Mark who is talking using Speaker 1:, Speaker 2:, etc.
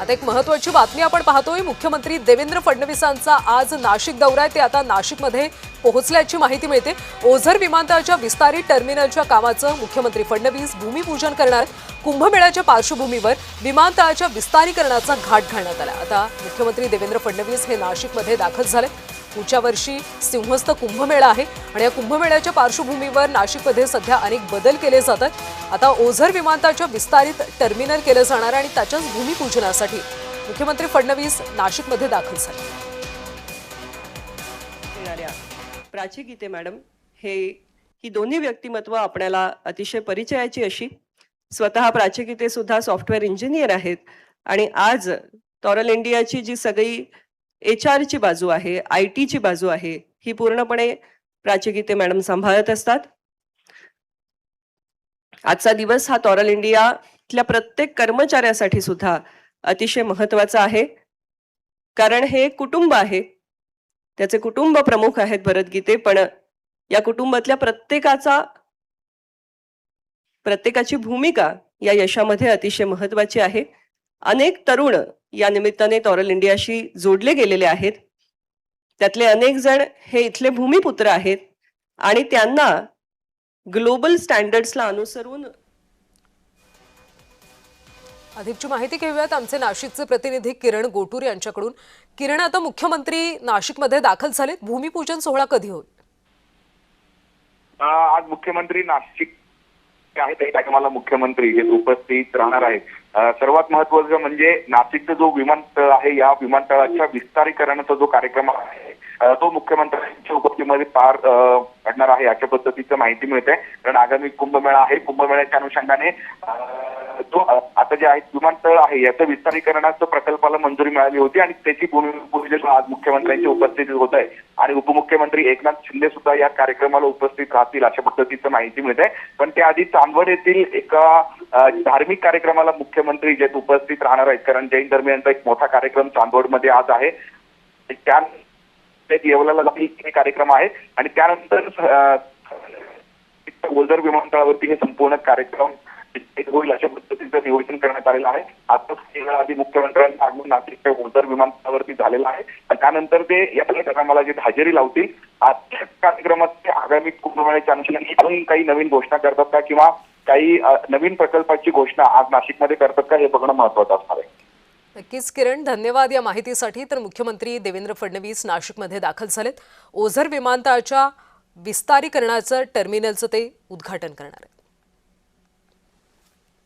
Speaker 1: आता एक महत्त्वाची बातमी आपण पाहतोय। मुख्यमंत्री देवेंद्र फडणवीसांचा आज नाशिक दौरा आहे। ते आता नाशिकमध्ये पोहोचल्याची माहिती मिळते। ओझर विमानतळाच्या विस्तारित टर्मिनलच्या कामाचं मुख्यमंत्री फडणवीस भूमिपूजन करणार। कुंभमेळ्याच्या पार्श्वभूमीवर विमानतळाच्या विस्तारीकरणाचा घाट घालण्यात आला। आता मुख्यमंत्री देवेंद्र फडणवीस हे नाशिकमध्ये दाखल झाले। पुढच्या वर्षी सिंहस्थ कुंभमेळा आहे आणि या कुंभमेळ्याच्या पार्श्वभूमीवर नाशिकमध्ये सध्या अनेक बदल केले जातात। आता ओझर विमानतळाच्या विस्तारित टर्मिनल केलं जाणार आणि त्याच्याच भूमिपूजनासाठी मुख्यमंत्री फडणवीस नाशिकमध्ये दाखल झाले।
Speaker 2: प्राची गीते मॅडम ही दोन्ही व्यक्तिमत्व आपल्याला अतिशय परिचयाची अशी। स्वतः प्राची गीते सुद्धा सॉफ्टवेअर इंजिनियर आहेत आणि आज टॉरल इंडियाची जी सगळी HR ची बाजू आहे, IT ची बाजू आहे, ही पूर्णपणे प्राची गीते मॅडम सांभाळत असतात। आजचा दिवस हा टॉरल इंडियातल्या प्रत्येक कर्मचाऱ्यासाठी सुद्धा अतिशय महत्त्वाचा आहे, कारण हे एक कुटुंब आहे। त्याचे कुटुंब प्रमुख आहेत भरत गीते, पण या कुटुंबातल्या प्रत्येकाची भूमिका या यशामध्ये अतिशय महत्त्वाची आहे। अनेक तरुण या निमित्ताने टॉरल इंडियाशी जोडले गेलेले आहेत। त्यातले अनेक जण हे इथले भूमिपुत्र आहेत आणि त्यांना ग्लोबल स्टँडर्ड्सला अनुसरून
Speaker 1: अधिकची माहिती घेऊयात आमचे नाशिकचे प्रतिनिधी किरण गोटूर यांच्याकडून। किरण, आता मुख्यमंत्री नाशिकमध्ये दाखल झालेत, भूमिपूजन सोहळा कधी होईल?
Speaker 3: आज मुख्यमंत्री नाशिक आहे, त्या कार्यक्रमाला मुख्यमंत्री हे उपस्थित राहणार आहेत। सर्वात महत्त्वाचं म्हणजे नाशिकचा जो विमानतळ आहे, या विमानतळाच्या विस्तारीकरणाचा जो कार्यक्रम आहे तो मुख्यमंत्र्यांच्या उपस्थितीमध्ये पार पडणार आहे, अशा पद्धतीचं माहिती मिळते। कारण आगामी कुंभमेळा आहे, कुंभमेळ्याच्या अनुषंगाने जो आता जे आहे विमानतळ आहे याचं विस्तारीकरणाचं प्रकल्पाला मंजुरी मिळाली होती आणि त्याची भूमिपूजन आज मुख्यमंत्र्यांच्या उपस्थितीत होत आहे आणि उपमुख्यमंत्री एकनाथ शिंदे सुद्धा या कार्यक्रमाला उपस्थित राहतील, अशा पद्धतीचं माहिती मिळते। पण त्याआधी चांदवड येथील एका धार्मिक कार्यक्रमाला मुख्यमंत्री जे उपस्थित राहणार आहेत, कारण जैन धर्मियांचा एक मोठा कार्यक्रम चांदवडमध्ये आज आहे। त्या येवल्याला कार्यक्रम आहे आणि त्यानंतर ओझर विमानतळावरती हे संपूर्ण कार्यक्रम होईल, अशा पद्धतीचं नियोजन करण्यात आलेलं आहे। आता आधी मुख्यमंत्र्यांचं आगमन नाशिकच्या ओझर विमानतळावरती झालेलं आहे आणि त्यानंतर ते या कार्यक्रमाला जे हजेरी लावतील। आजच्या कार्यक्रमात आगामी कुंभमेळ्याच्या अनुषंगाने अजून काही नवीन घोषणा करतात का किंवा काही नवीन प्रकल्पाची घोषणा आज नाशिकमध्ये करतात का, हे बघणं महत्त्वाचं असणार आहे।
Speaker 1: नक्कीच किरण, धन्यवाद या माहितीसाठी। तर मुख्यमंत्री देवेंद्र फडणवीस नाशिकमध्ये दाखल झालेत। ओझर विमानतळाच्या विस्तारीकरणाचं टर्मिनलचं ते उद्घाटन करणार आहेत।